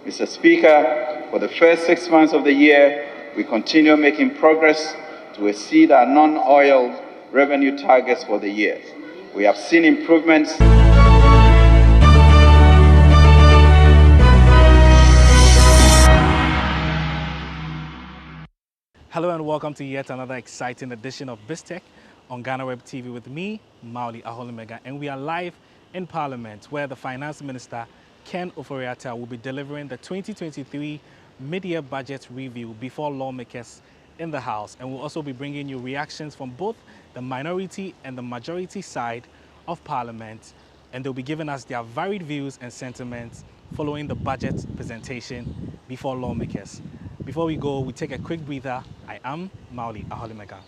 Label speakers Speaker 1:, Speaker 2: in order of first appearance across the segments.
Speaker 1: Mr. Speaker, for the first 6 months of the year, we continue making progress to exceed our non-oil revenue targets for the year. We have seen improvements.
Speaker 2: Hello and welcome to yet another exciting edition of BizTech on GhanaWeb TV with me, Mauli Aholimega, and we are live in Parliament where the Finance Minister, Ken Ofori-Atta, will be delivering the 2023 mid-year budget review before lawmakers in the House, and we'll also be bringing you reactions from both the minority and the majority side of Parliament, and they'll be giving us their varied views and sentiments following the budget presentation before lawmakers. Before we go, we take a quick breather. I am Mauli Aholimega.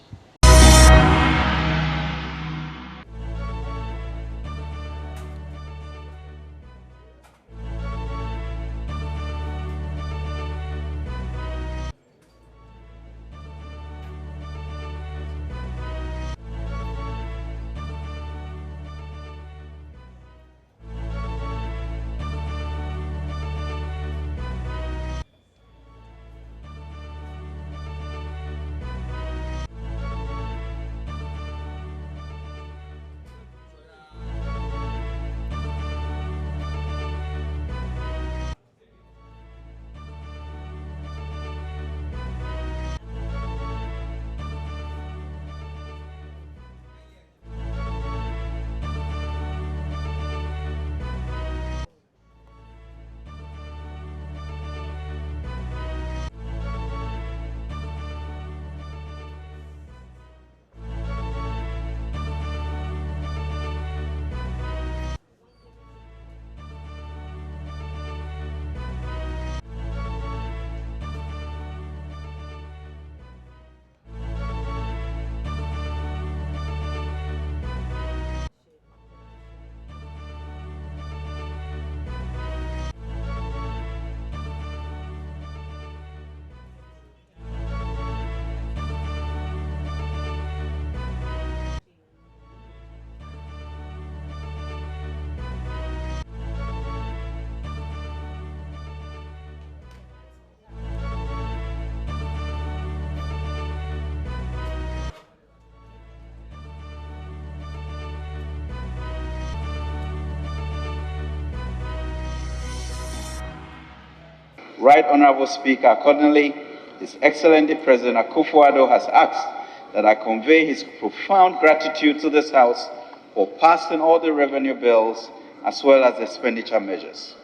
Speaker 1: Right Honorable Speaker, accordingly, His Excellency President Akufo-Addo has asked that I convey his profound gratitude to this House for passing all the revenue bills as well as expenditure measures.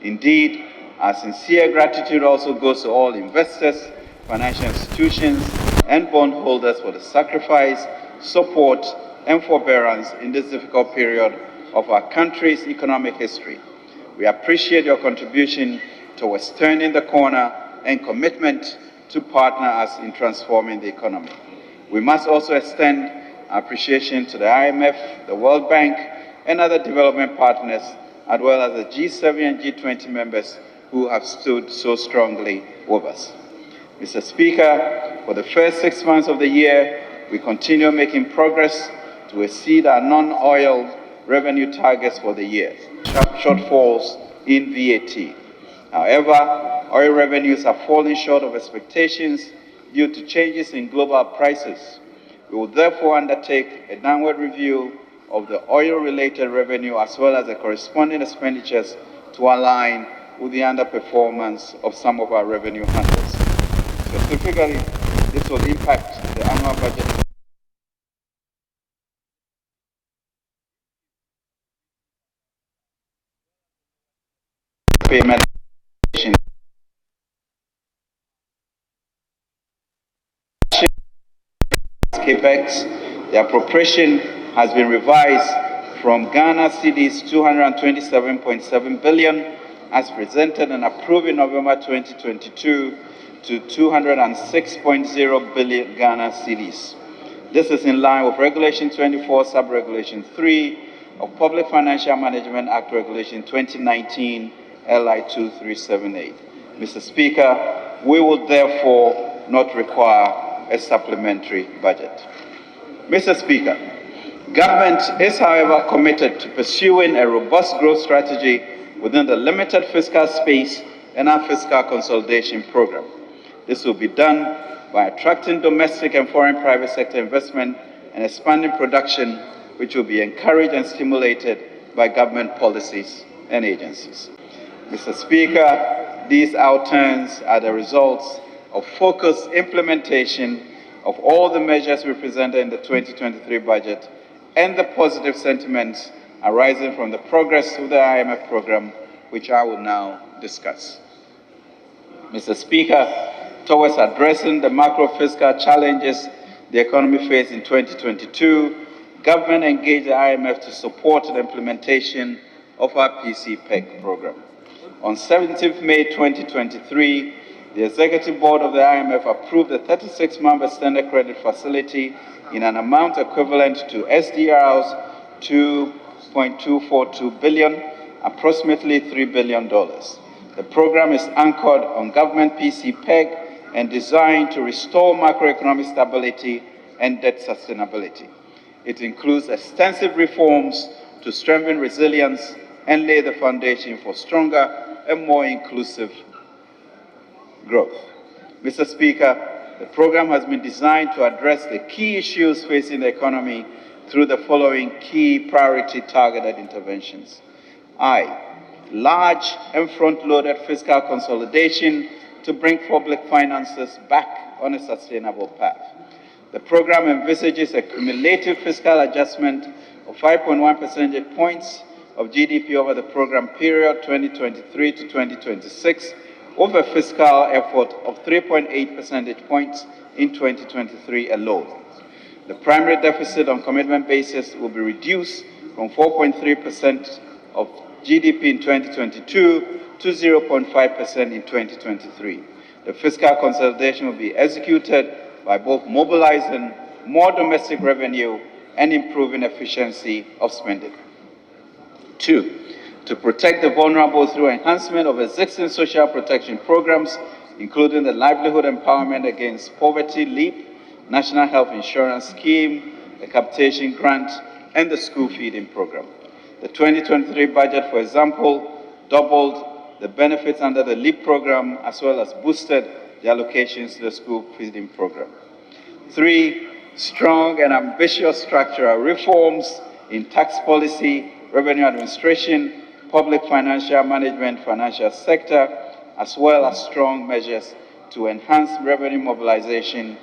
Speaker 1: Indeed, our sincere gratitude also goes to all investors, financial institutions, and bondholders for the sacrifice, support, and forbearance in this difficult period of our country's economic history. We appreciate your contribution towards turning the corner and commitment to partner us in transforming the economy. We must also extend our appreciation to the IMF, the World Bank, and other development partners, as well as the G7 and G20 members who have stood so strongly with us. Mr. Speaker, for the first 6 months of the year, we continue making progress to exceed our non-oil revenue targets for the year, shortfalls in VAT. However, oil revenues are falling short of expectations due to changes in global prices. We will therefore undertake a downward review of the oil-related revenue as well as the corresponding expenditures to align with the underperformance of some of our revenue handles. Specifically, this will impact the annual budget payment Capex. The appropriation has been revised from Ghana cedis 227.7 billion as presented and approved in November 2022 to 206.0 billion Ghana cedis. This is in line with Regulation 24, Sub-Regulation 3 of Public Financial Management Act Regulation 2019 LI 2378. Mr. Speaker, we will therefore not require a supplementary budget. Mr. Speaker, government is, however, committed to pursuing a robust growth strategy within the limited fiscal space and our fiscal consolidation program. This will be done by attracting domestic and foreign private sector investment and expanding production, which will be encouraged and stimulated by government policies and agencies. Mr. Speaker, these outturns are the results of focused implementation of all the measures we presented in the 2023 budget and the positive sentiments arising from the progress of the IMF program, which I will now discuss. Mr. Speaker, towards addressing the macro-fiscal challenges the economy faced in 2022, government engaged the IMF to support the implementation of our PCPEG program. On 17th May 2023, the Executive Board of the IMF approved a 36-month extended credit facility in an amount equivalent to SDR's $2.242 billion, approximately $3 billion. The program is anchored on government PCPEG and designed to restore macroeconomic stability and debt sustainability. It includes extensive reforms to strengthen resilience and lay the foundation for stronger and more inclusive growth. Mr. Speaker, the program has been designed to address the key issues facing the economy through the following key priority targeted interventions. Large and front-loaded fiscal consolidation to bring public finances back on a sustainable path. The program envisages a cumulative fiscal adjustment of 5.1 percentage points of GDP over the program period 2023 to 2026, with a fiscal effort of 3.8 percentage points in 2023 alone. The primary deficit on commitment basis will be reduced from 4.3% of GDP in 2022 to 0.5% in 2023. The fiscal consolidation will be executed by both mobilizing more domestic revenue and improving efficiency of spending. 2, to protect the vulnerable through enhancement of existing social protection programs, including the Livelihood Empowerment Against Poverty (LEAP), National Health Insurance Scheme, the Capitation Grant, and the School Feeding Program. The 2023 budget, for example, doubled the benefits under the LEAP program, as well as boosted the allocations to the School Feeding Program. 3, strong and ambitious structural reforms in tax policy, revenue administration, public financial management, financial sector, as well as strong measures to enhance revenue mobilization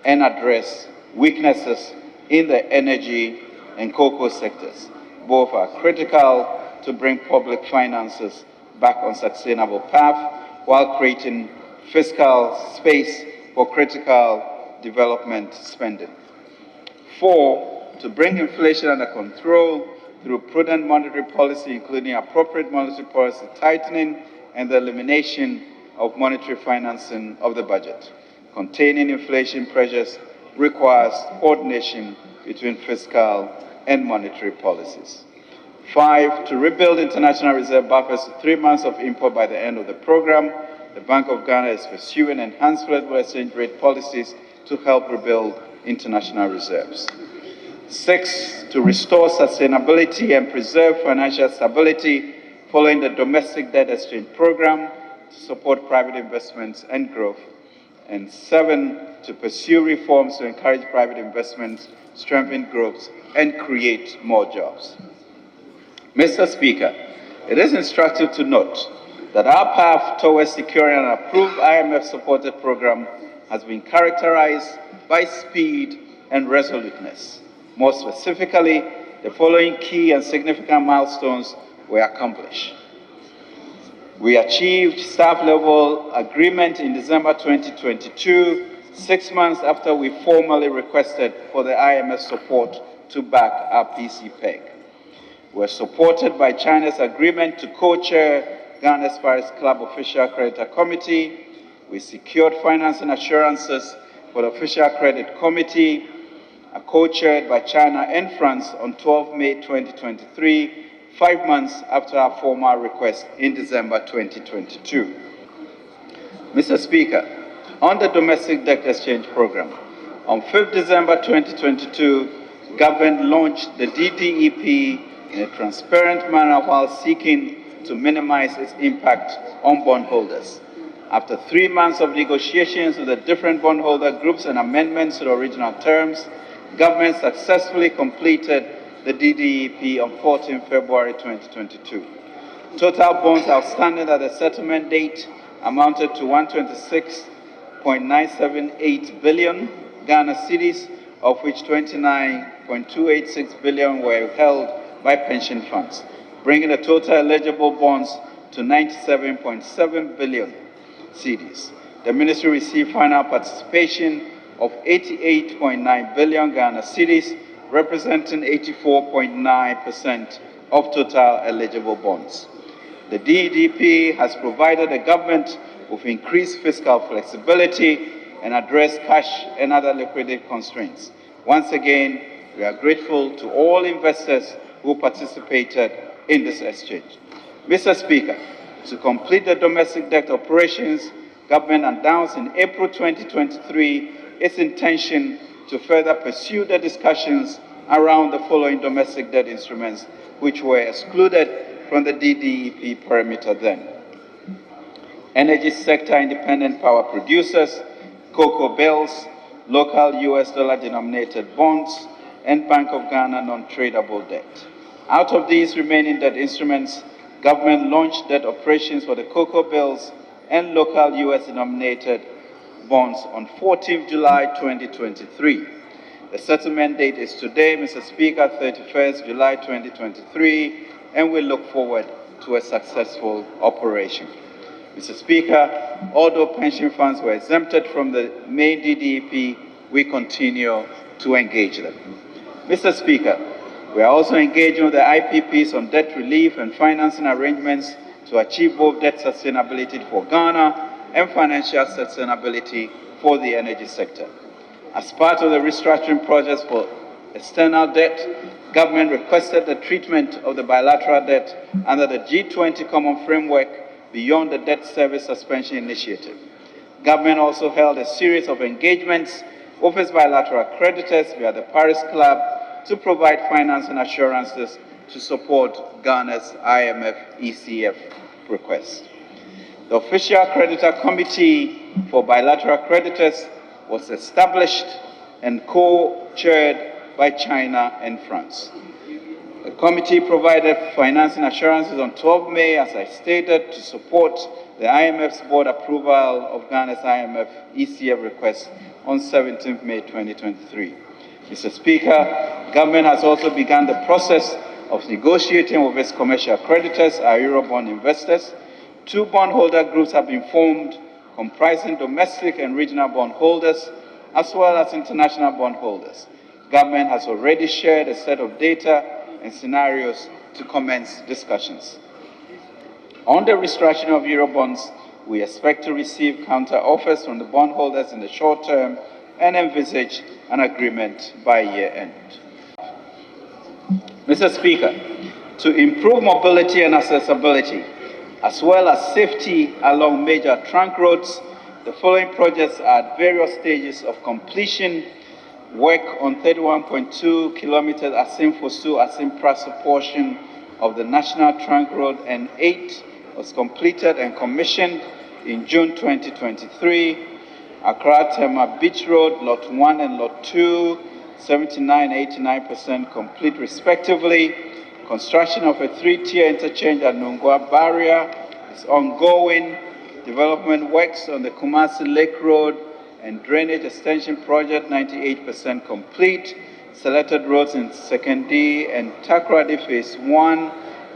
Speaker 1: and address weaknesses in the energy and cocoa sectors. Both are critical to bring public finances back on sustainable path while creating fiscal space for critical development spending. 4, to bring inflation under control through prudent monetary policy, including appropriate monetary policy tightening and the elimination of monetary financing of the budget. Containing inflation pressures requires coordination between fiscal and monetary policies. 5, to rebuild international reserve buffers to 3 months of import by the end of the program. The Bank of Ghana is pursuing enhanced flexible exchange rate policies to help rebuild international reserves. 6, to restore sustainability and preserve financial stability following the domestic debt exchange program to support private investments and growth. And 7, to pursue reforms to encourage private investments, strengthen growth, and create more jobs. Mr. Speaker, it is instructive to note that our path towards securing an approved IMF-supported program has been characterized by speed and resoluteness. More specifically, the following key and significant milestones were accomplished. We achieved staff-level agreement in December 2022, 6 months after we formally requested for the IMF support to back our PCPEG. We were supported by China's agreement to co-chair Ghana's Paris Club Official Creditor Committee. We secured financing assurances for the Official Credit Committee, co-chaired by China and France on 12 May 2023, 5 months after our formal request in December 2022. Mr. Speaker, on the domestic debt exchange program, on 5th December 2022, government launched the DDEP in a transparent manner while seeking to minimize its impact on bondholders. After 3 months of negotiations with the different bondholder groups and amendments to the original terms, government successfully completed the DDEP on 14 February 2022. Total bonds outstanding at the settlement date amounted to 126.978 billion Ghana cedis, of which 29.286 billion were held by pension funds, bringing the total eligible bonds to 97.7 billion cedis. The ministry received final participation of 88.9 billion Ghana cedis, representing 84.9% of total eligible bonds. The DDP has provided the government with increased fiscal flexibility and addressed cash and other liquidity constraints. Once again, we are grateful to all investors who participated in this exchange. Mr. Speaker, to complete the domestic debt operations, government announced in April 2023 its intention to further pursue the discussions around the following domestic debt instruments, which were excluded from the DDEP perimeter then: energy sector independent power producers, cocoa bills, local US dollar denominated bonds, and Bank of Ghana non-tradable debt. Out of these remaining debt instruments, government launched debt operations for the cocoa bills and local US denominated bonds on 14 July 2023. The settlement date is today, Mr. Speaker, 31st July 2023, and we look forward to a successful operation. Mr. Speaker, although pension funds were exempted from the main DDEP, we continue to engage them. Mr. Speaker, we are also engaging with the IPPs on debt relief and financing arrangements to achieve both debt sustainability for Ghana and financial sustainability for the energy sector. As part of the restructuring projects for external debt, government requested the treatment of the bilateral debt under the G20 Common Framework beyond the Debt Service Suspension Initiative. Government also held a series of engagements with its bilateral creditors via the Paris Club to provide financing assurances to support Ghana's IMF ECF request. The Official Creditor Committee for Bilateral Creditors was established and co-chaired by China and France. The committee provided financing assurances on 12 May, as I stated, to support the IMF's board approval of Ghana's IMF ECF request on 17 May 2023. Mr. Speaker, government has also begun the process of negotiating with its commercial creditors, our Eurobond investors. 2 bondholder groups have been formed, comprising domestic and regional bondholders, as well as international bondholders. Government has already shared a set of data and scenarios to commence discussions. On the restructuring of Eurobonds, we expect to receive counter offers from the bondholders in the short term and envisage an agreement by year end. Mr. Speaker, to improve mobility and accessibility, as well as safety along major trunk roads, the following projects are at various stages of completion. Work on 31.2 kilometers Asim-Fosu-Asim-Praso portion of the National Trunk Road N8 was completed and commissioned in June 2023. Accra-Tema Beach Road, Lot 1 and Lot 2, 79 and 89% complete respectively. Construction of a 3-tier interchange at Nongwa Barrier is ongoing. Development works on the Kumasi Lake Road and drainage extension project 98% complete. Selected roads in Sekondi and Takoradi Phase 1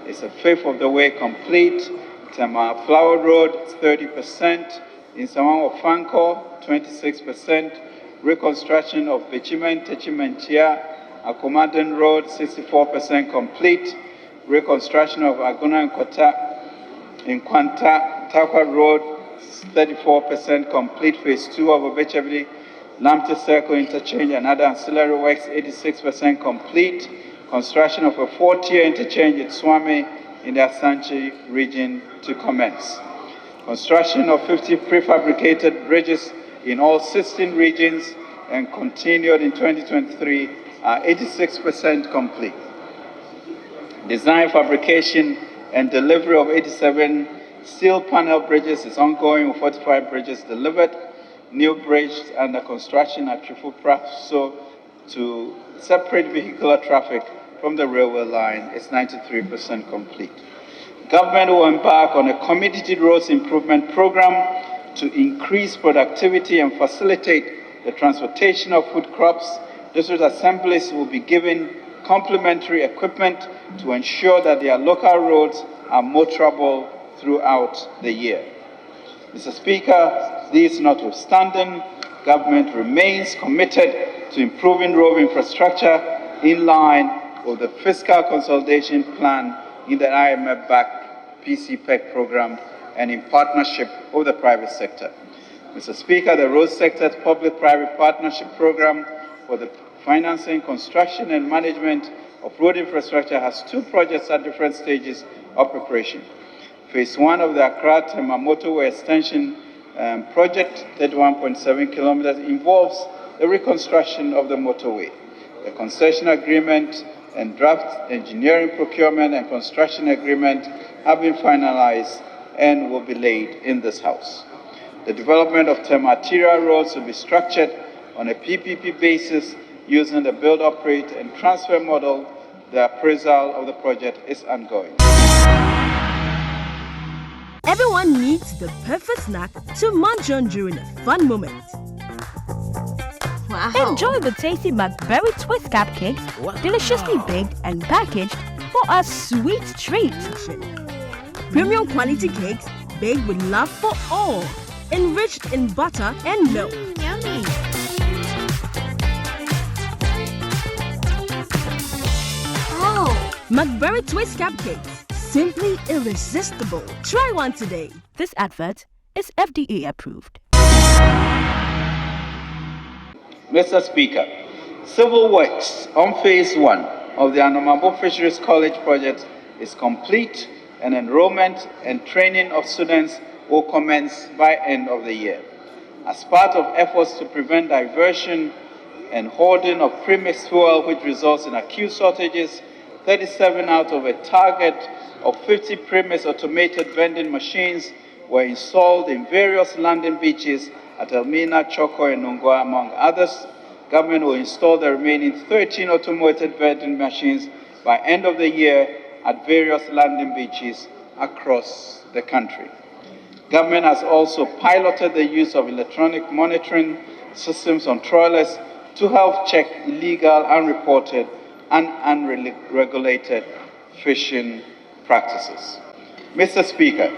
Speaker 1: is a fifth of the way complete. Tema Flower Road 30%. In Saman Fanko 26%. Reconstruction of Bechimen Techimentia Akomaden Road 64% complete. Reconstruction of Aguna and Kota in Kwanta Takwa Road 34% complete. Phase 2 of Obechevili Lamte Circle Interchange and other ancillary works 86% complete. Construction of a 4-tier interchange at Swami in the Asanchi region to commence. Construction of 50 prefabricated bridges in all 16 regions and continued in 2023 are 86% complete. Design, fabrication, and delivery of 87 steel panel bridges is ongoing, with 45 bridges delivered. New bridge under construction at Trifupraso to separate vehicular traffic from the railway line is 93% complete. Government will embark on a community roads improvement program to increase productivity and facilitate the transportation of food crops. District assemblies will be given complementary equipment to ensure that their local roads are motorable throughout the year. Mr. Speaker, these notwithstanding, government remains committed to improving road infrastructure in line with the fiscal consolidation plan in the IMF-backed BizTech program and in partnership with the private sector. Mr. Speaker, the road sector's public-private partnership program for the financing, construction, and management of road infrastructure has 2 projects at different stages of preparation. Phase 1 of the Accra-Tema motorway extension project, 31.7 kilometers, involves the reconstruction of the motorway. The concession agreement and draft engineering, procurement, and construction agreement have been finalized and will be laid in this House. The development of Tema arterial roads will be structured on a PPP basis using the build, operate, and transfer model. The appraisal of the project is ongoing.
Speaker 3: Everyone needs the perfect snack to munch on during a fun moment. Wow. Enjoy the tasty McBerry Twist cupcakes, deliciously baked and packaged for a sweet treat. Premium quality cakes baked with love for all, enriched in butter and milk.
Speaker 4: Yummy.
Speaker 3: Oh, McBerry Twist cupcakes, simply irresistible. Try one today. This advert is FDA approved.
Speaker 1: Mr. Speaker, civil works on phase 1 of the Nkommo Wo Ho Fisheries College project is complete, and enrollment and training of students will commence by end of the year. As part of efforts to prevent diversion and hoarding of premixed fuel, which results in acute shortages, 37 out of a target of 50 premixed automated vending machines were installed in various landing beaches at Elmina, Choco, and Nongwa, among others. Government will install the remaining 13 automated vending machines by end of the year at various landing beaches across the country. Government has also piloted the use of electronic monitoring systems on trawlers to help check illegal, unreported, and unregulated fishing practices. Mr. Speaker,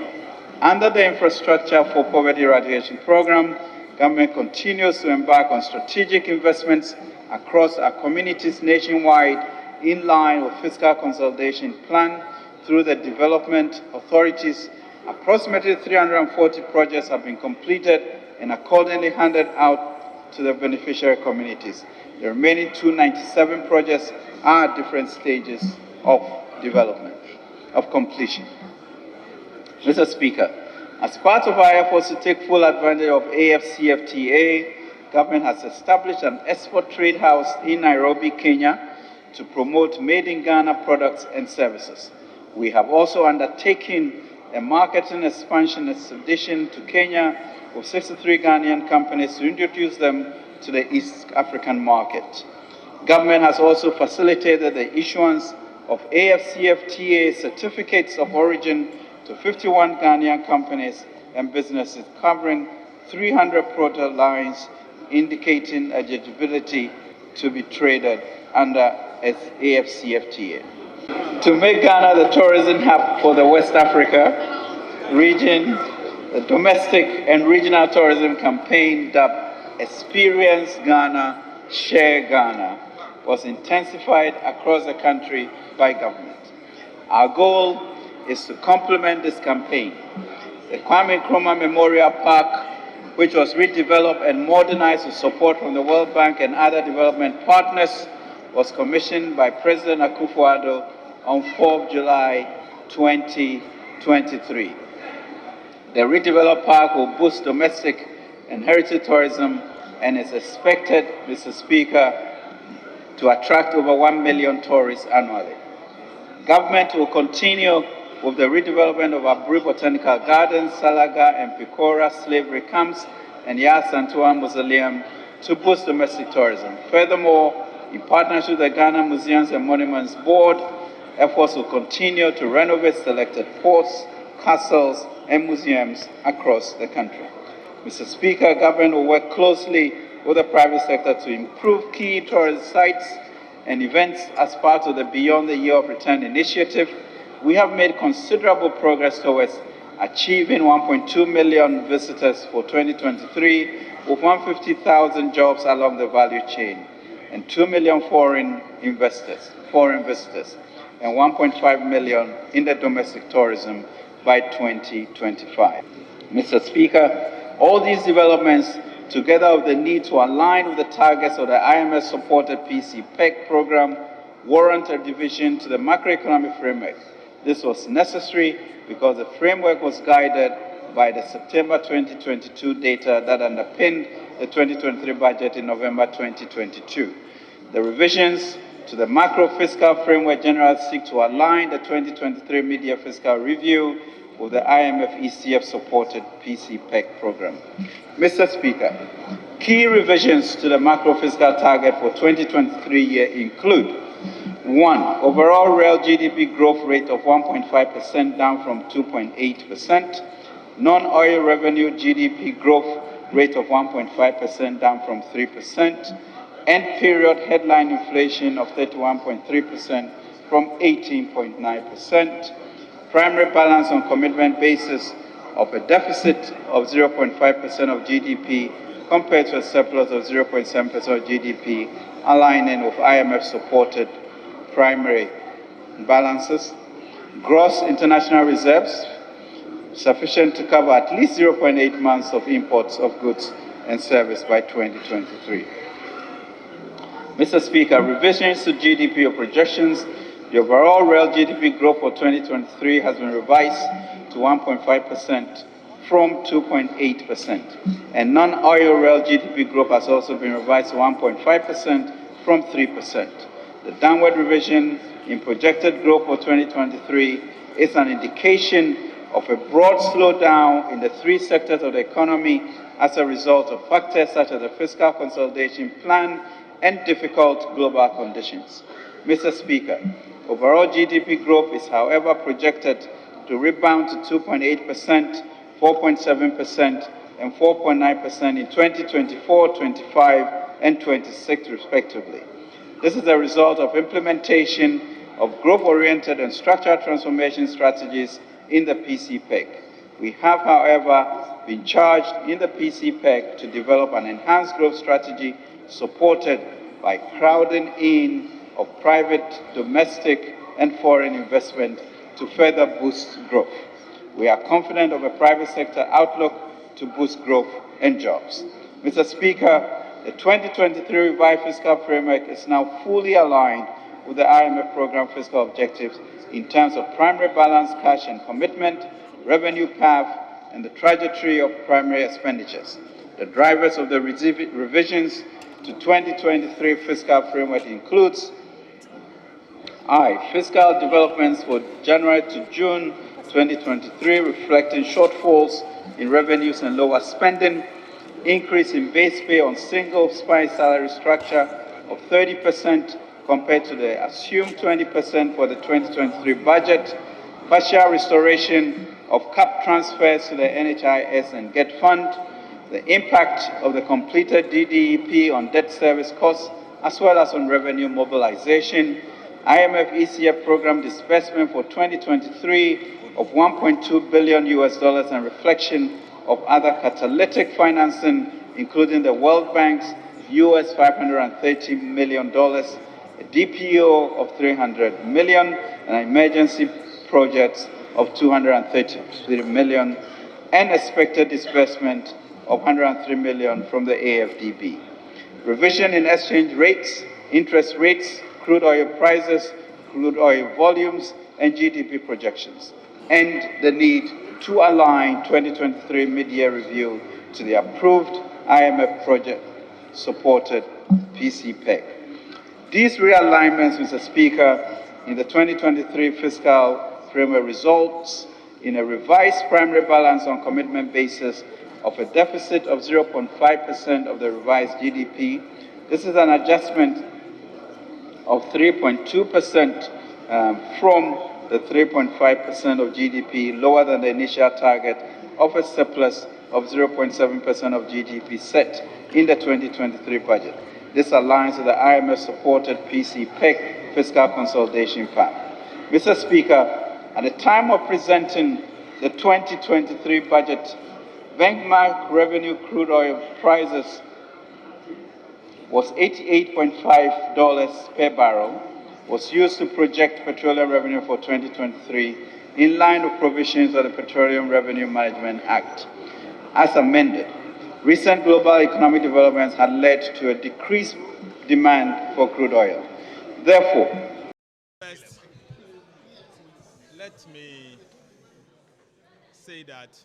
Speaker 1: under the Infrastructure for Poverty Eradication Program, government continues to embark on strategic investments across our communities nationwide in line with fiscal consolidation plan through the development authorities. Approximately 340 projects have been completed and accordingly handed out to the beneficiary communities. The remaining 297 projects are at different stages of development, of completion. Mr. Speaker, as part of our efforts to take full advantage of AFCFTA, government has established an export trade house in Nairobi, Kenya, to promote made in Ghana products and services. We have also undertaken a marketing expansion expedition to Kenya with 63 Ghanaian companies to introduce them to the East African market. Government has also facilitated the issuance of AFCFTA certificates of origin to 51 Ghanaian companies and businesses covering 300 product lines, indicating eligibility to be traded under AFCFTA. To make Ghana the tourism hub for the West Africa region, the domestic and regional tourism campaign dubbed Experience Ghana, Share Ghana was intensified across the country by government. Our goal is to complement this campaign. The Nkommo Memorial Park, which was redeveloped and modernized with support from the World Bank and other development partners, was commissioned by President Akufo-Addo on 4 July 2023. The redeveloped park will boost domestic and heritage tourism and is expected, Mr. Speaker, to attract over 1 million tourists annually. Government will continue with the redevelopment of Aburi Botanical Gardens, Salaga and Picora slavery camps, and Yas Santua Mausoleum to boost domestic tourism. Furthermore, in partnership with the Ghana Museums and Monuments Board, efforts will continue to renovate selected forts, castles, and museums across the country. Mr. Speaker, government will work closely with the private sector to improve key tourist sites and events as part of the Beyond the Year of Return initiative. We have made considerable progress towards achieving 1.2 million visitors for 2023, with 150,000 jobs along the value chain, and 2 million foreign visitors, and 1.5 million in the domestic tourism by 2025. Mr. Speaker, all these developments, together with the need to align with the targets of the IMF-supported PC-PEC program, warrant a division to the macroeconomic framework. This was necessary because the framework was guided by the September 2022 data that underpinned the 2023 budget in November 2022. The revisions to the macro-fiscal framework generally seek to align the 2023 mid-year fiscal review with the IMF ECF-supported PC-PEC program. Mr. Speaker, key revisions to the macro-fiscal target for 2023 year include: 1. Overall real GDP growth rate of 1.5% down from 2.8%. Non-oil revenue GDP growth rate of 1.5% down from 3%. End period headline inflation of 31.3% from 18.9%. Primary balance on commitment basis of a deficit of 0.5% of GDP compared to a surplus of 0.7% of GDP, aligning with IMF-supported primary balances. Gross international reserves sufficient to cover at least 0.8 months of imports of goods and service by 2023. Mr. Speaker, revisions to GDP or projections. The overall real GDP growth for 2023 has been revised to 1.5% from 2.8%, and non-oil real GDP growth has also been revised to 1.5% from 3%. The downward revision in projected growth for 2023 is an indication of a broad slowdown in the three sectors of the economy as a result of factors such as the fiscal consolidation plan and difficult global conditions. Mr. Speaker, overall GDP growth is, however, projected to rebound to 2.8%, 4.7%, and 4.9% in 2024, 25, and 26, respectively. This is a result of implementation of growth-oriented and structural transformation strategies in the PC-PEC. We have, however, been charged in the PC-PEC to develop an enhanced growth strategy supported by crowding in of private, domestic, and foreign investment to further boost growth. We are confident of a private sector outlook to boost growth and jobs. Mr. Speaker, the 2023 revised fiscal framework is now fully aligned with the IMF program fiscal objectives in terms of primary balance, cash and commitment, revenue path, and the trajectory of primary expenditures. The drivers of the revisions to 2023 fiscal framework includes: I. Fiscal developments for January to June 2023 reflecting shortfalls in revenues and lower spending, increase in base pay on single spine salary structure of 30% compared to the assumed 20% for the 2023 budget, partial restoration of cap transfers to the NHIS and GET Fund, the impact of the completed DDEP on debt service costs as well as on revenue mobilization, IMF ECF program disbursement for 2023 of $1.2 billion and reflection of other catalytic financing, including the World Bank's US $530 million, a DPO of $300 million, and emergency projects of $233 million, and expected disbursement of $103 million from the AFDB. Revision in exchange rates, interest rates, crude oil prices, crude oil volumes, and GDP projections, and the need to align 2023 mid-year review to the approved IMF project-supported PC-PEC. These realignments, Mr. Speaker, in the 2023 fiscal framework results in a revised primary balance on commitment basis of a deficit of 0.5% of the revised GDP. This is an adjustment of 3.2% from the 3.5% of GDP, lower than the initial target of a surplus of 0.7% of GDP set in the 2023 budget. This aligns with the IMF-supported PEC fiscal consolidation plan. Mr. Speaker, at the time of presenting the 2023 budget, benchmark revenue crude oil prices was $88.5 per barrel, was used to project petroleum revenue for 2023 in line with provisions of the Petroleum Revenue Management Act. As amended, recent global economic developments had led to a decreased demand for crude oil. Therefore,
Speaker 4: first, let me say that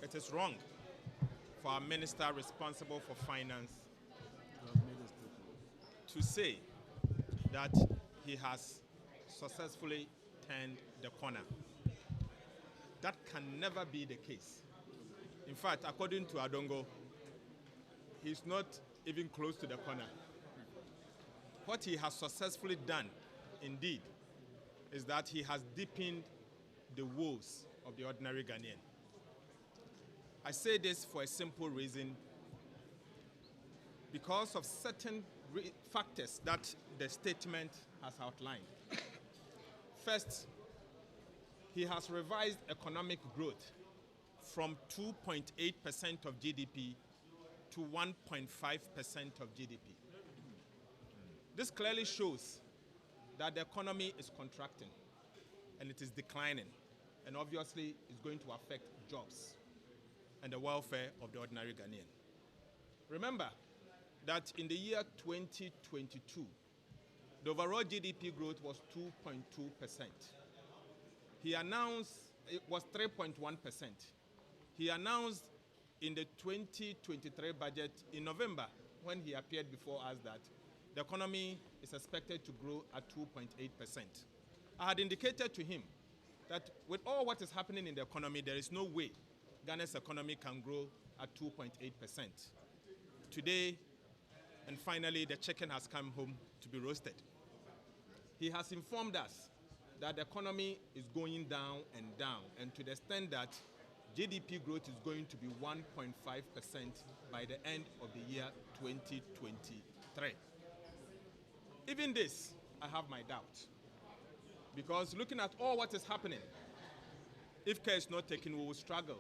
Speaker 4: it is wrong for our minister responsible for finance to say that he has successfully turned the corner. That can never be the case. In fact, according to Adongo, he's not even close to the corner. What he has successfully done, indeed, is that he has deepened the woes of the ordinary Ghanaian. I say this for a simple reason, because of certain factors that the statement has outlined. First, he has revised economic growth from 2.8% of GDP to 1.5% of GDP. This clearly shows that the economy is contracting and it is declining, and obviously it's going to affect jobs and the welfare of the ordinary Ghanaian. Remember that in the year 2022, the overall GDP growth was 2.2%. He announced it was 3.1%. He announced in the 2023 budget in November, when he appeared before us, that the economy is expected to grow at 2.8%. I had indicated to him that with all what is happening in the economy, there is no way Ghana's economy can grow at 2.8%. Today, and finally, the chicken has come home to be roasted. He has informed us that the economy is going down, and to the extent that GDP growth is going to be 1.5% by the end of the year 2023. Even this, I have my doubts. Because looking at all what is happening, if care is not taken, we will struggle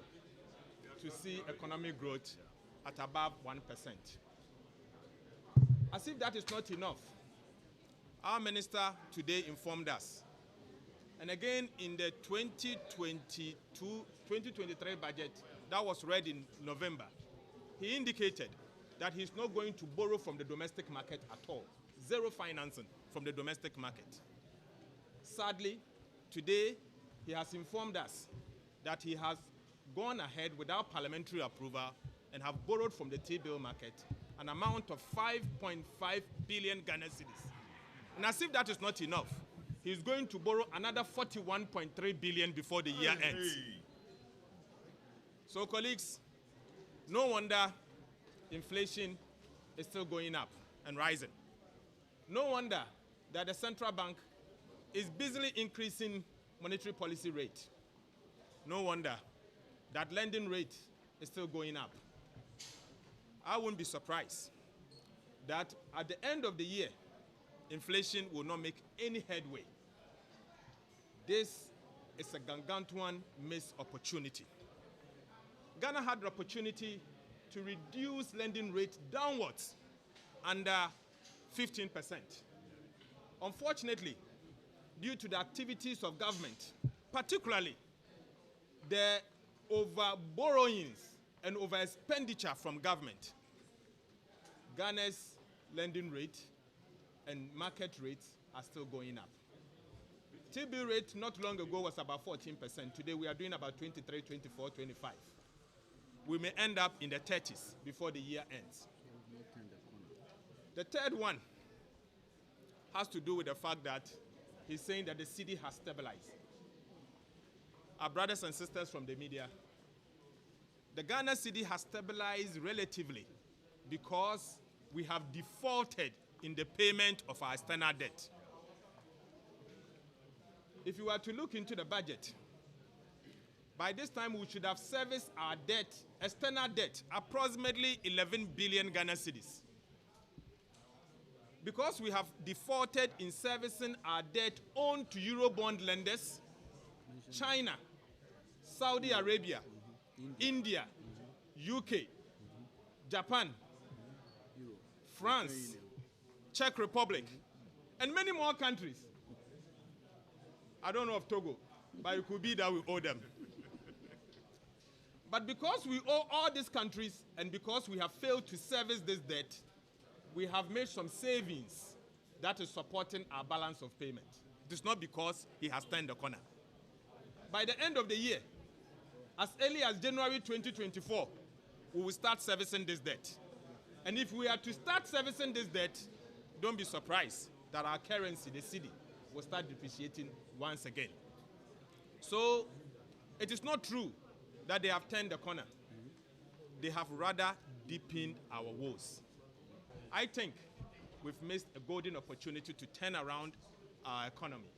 Speaker 4: to see economic growth at above 1%. As if that is not enough, our minister today informed us, and again in the 2023 budget that was read in November, he indicated that he's not going to borrow from the domestic market at all. Zero financing from the domestic market. Sadly, today he has informed us that he has gone ahead without parliamentary approval and have borrowed from the T-bill market an amount of 5.5 billion Ghana cedis. And as if that is not enough, he's going to borrow another 41.3 billion before the year ends. So colleagues, no wonder inflation is still going up and rising. No wonder that the central bank is busily increasing monetary policy rate. No wonder that lending rate is still going up. I wouldn't be surprised that at the end of the year, inflation will not make any headway. This is a gargantuan missed opportunity. Ghana had the opportunity to reduce lending rate downwards under 15%. Unfortunately, due to the activities of government, particularly the over-borrowings and over-expenditure from government, Ghana's lending rate and market rates are still going up. T-bill rate not long ago was about 14%. Today we are doing about 23, 24, 25. We may end up in the 30s before the year ends. The third one has to do with the fact that he's saying that the cedi has stabilized. our brothers and sisters from the media, the Ghana cedi has stabilized relatively because we have defaulted in the payment of our external debt. If you were to look into the budget, by this time we should have serviced our debt, external debt, approximately 11 billion Ghana cedis. Because we have defaulted in servicing our debt owed to Eurobond lenders, China, Saudi Arabia, India, UK, Japan, France, Czech Republic, and many more countries. I don't know of Togo, but it could be that we owe them. But because we owe all these countries and because we have failed to service this debt, we have made some savings that is supporting our balance of payment. It is not because he has turned the corner. By the end of the year, as early as January 2024, we will start servicing this debt. And if we are to start servicing this debt, don't be surprised that our currency, the cedi, will start depreciating once again. So it is not true that they have turned the corner. They have rather deepened our woes. I think we've missed a golden opportunity to turn around our economy.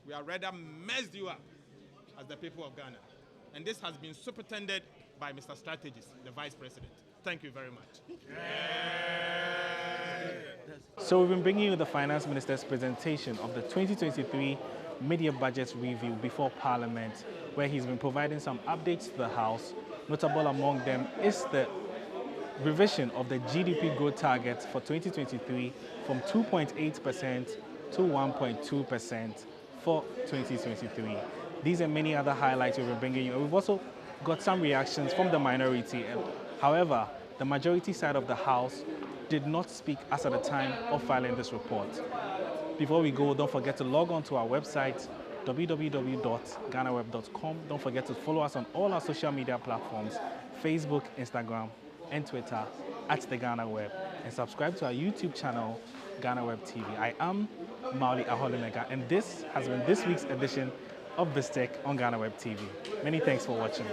Speaker 4: We are rather messed you up as the people of Ghana. And this has been superintended by Mr. Strategist, the Vice President. Thank you very much.
Speaker 2: So we've been bringing you the Finance Minister's presentation of the 2023 Mid-Year Budget Review before Parliament, where he's been providing some updates to the House. Notable among them is the revision of the GDP growth target for 2023 from 2.8% to 1.2% for 2023. These and many other highlights we've been bringing you. We've also got some reactions from the minority. However, the majority side of the House did not speak as at the time of filing this report. Before we go, don't forget to log on to our website, www.ghanaweb.com. Don't forget to follow us on all our social media platforms, Facebook, Instagram, and Twitter @the GhanaWeb, and subscribe to our YouTube channel, GhanaWeb TV. I am Mauli Aholimega, and this has been this week's edition of BizTech on GhanaWeb TV. Many thanks for watching.